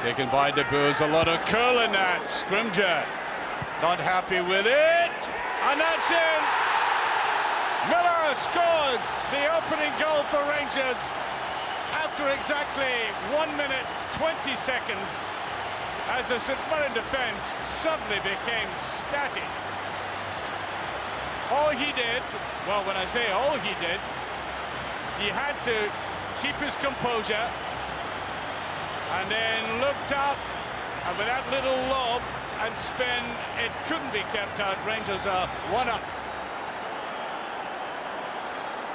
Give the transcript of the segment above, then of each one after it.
Taken by De Boer's, a lot of curl in that. Scrimger not happy with it, and that's in. Miller scores the opening goal for Rangers after exactly 1 minute 20 seconds as the St Mirren defence suddenly became static. All he did, well, when I say all he did, he had to keep his composure and then looked up, and with that little lob and spin, it couldn't be kept out. Rangers are 1-up.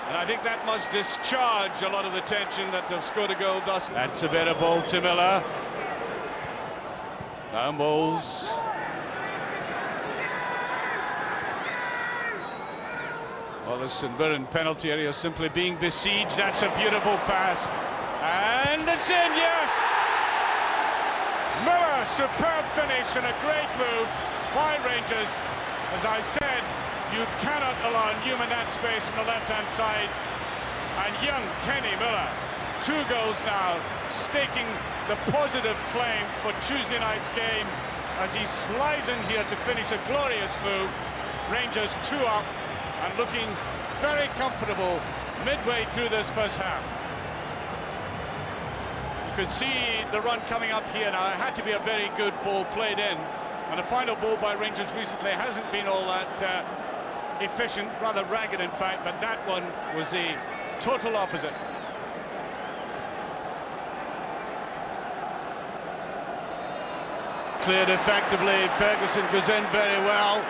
And I think that must discharge a lot of the tension that they've scored a goal thus. That's a better ball to Miller. Now Moles. Well, the St Mirren penalty area simply being besieged. That's a beautiful pass. And it's in, yes! Miller, superb finish and a great move by Rangers. As I said, you cannot allow Newman that space on the left-hand side. And young Kenny Miller, 2 goals now, staking the positive claim for Tuesday night's game as he slides in here to finish a glorious move. Rangers 2 up and looking very comfortable midway through this first half. You could see the run coming up here now. It had to be a very good ball played in, and the final ball by Rangers recently hasn't been all that efficient, rather ragged in fact, but that one was the total opposite. Cleared effectively. Ferguson goes in very well.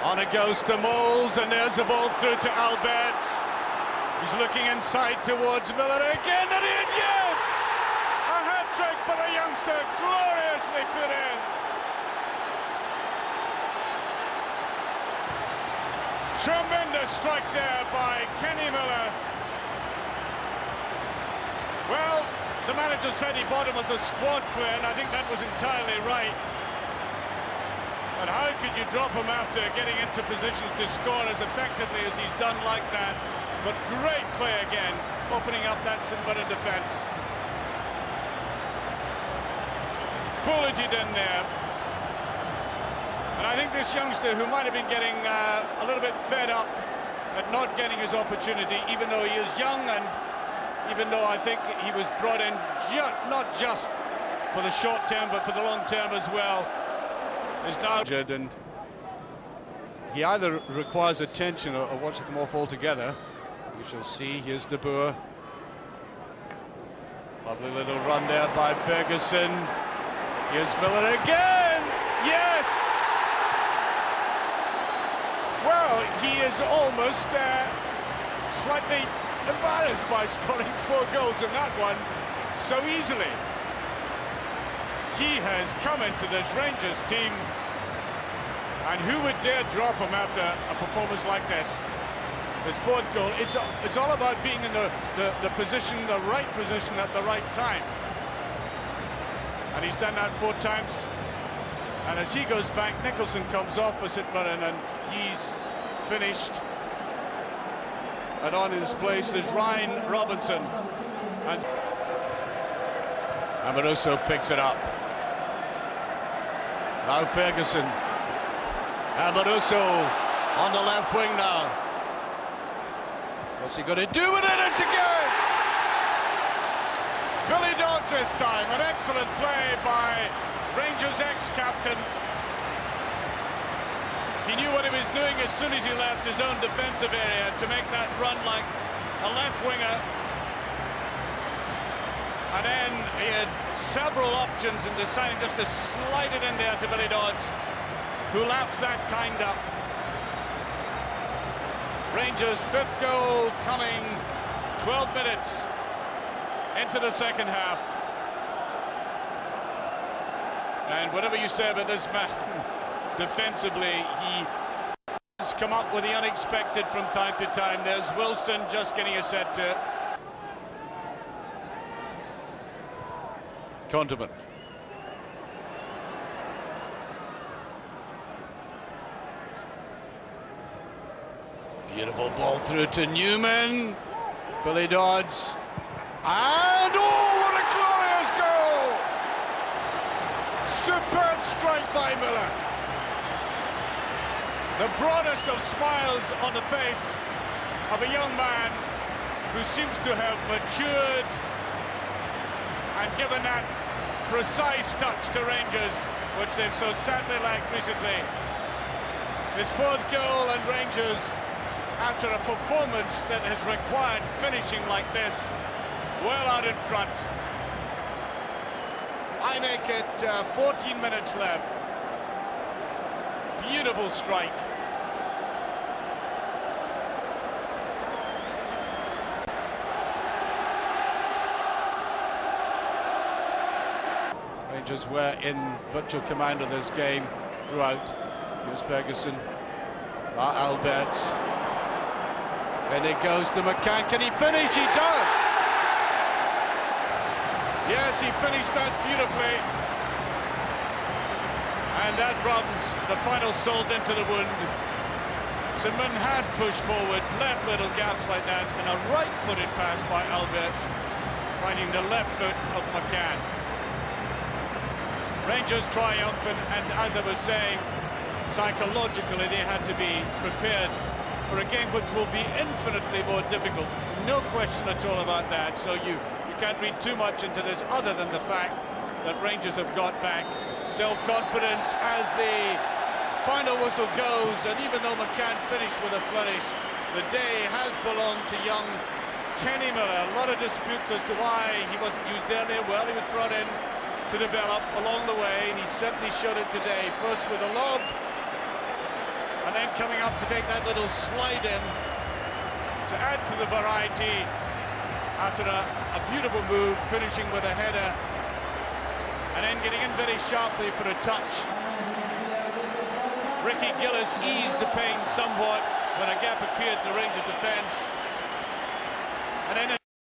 On it goes to Moles, and there's the ball through to Albert. He's looking inside towards Miller again, and yes! A hat-trick for the youngster, gloriously put in. Tremendous strike there by Kenny Miller. Well, the manager said he bought him as a squad player, and I think that was entirely right. But how could you drop him after getting into positions to score as effectively as he's done like that? But great play again, opening up that St Mirren defence. Bulleted in there. And I think this youngster, who might have been getting a little bit fed up at not getting his opportunity, even though he is young, and even though I think he was brought in not just for the short term, but for the long term as well, is now injured, and he either requires attention or wants to come off altogether. We shall see. Here's De Boer. Lovely little run there by Ferguson. Here's Miller again. Yes! Well, he is almost slightly embarrassed by scoring 4 goals in that one so easily. He has come into this Rangers team, and who would dare drop him after a performance like this? His 4th goal. It's all about being in the position, the right position at the right time. And he's done that 4 times. And as he goes back, Nicholson comes off for St Mirren, and he's finished. And on his place there's Ryan Robinson. And Amoroso picks it up. Now Ferguson. Amoroso on the left wing now. What's he going to do with it? It's again! Billy Dodds this time. An excellent play by Rangers ex-captain. He knew what he was doing as soon as he left his own defensive area to make that run like a left winger. And then he had several options and decided just to slide it in there to Billy Dodds, who laps that kind up. Rangers' 5th goal coming 12 minutes into the second half. And whatever you say about this man, defensively, he has come up with the unexpected from time to time. There's Wilson just getting a set to Condiment. Beautiful ball through to Newman. Billy Dodds. And oh, what a glorious goal! Superb strike by Miller. The broadest of smiles on the face of a young man who seems to have matured and given that precise touch to Rangers, which they've so sadly lacked recently. His fourth goal, and Rangers, after a performance that has required finishing like this, well out in front. I make it 14 minutes left. Beautiful strike. Rangers were in virtual command of this game throughout. Here's Ferguson. Albert. And it goes to McCann. Can he finish? He does! Yes, he finished that beautifully. And that rubs the final salt into the wound. St Mirren had pushed forward, left little gaps like that, and a right-footed pass by Albert, finding the left foot of McCann. Rangers triumphant, and as I was saying, psychologically they had to be prepared for a game which will be infinitely more difficult. No question at all about that. So you can't read too much into this other than the fact that Rangers have got back self-confidence as the final whistle goes, and even though McCann finished with a flourish, the day has belonged to young Kenny Miller. A lot of disputes as to why he wasn't used earlier. Well, he was brought in to develop along the way, and he certainly showed it today. First with a lob, and then coming up to take that little slide in to add to the variety after a beautiful move, finishing with a header, and then getting in very sharply for a touch. Ricky Gillis eased the pain somewhat when a gap appeared in the Rangers defence, and then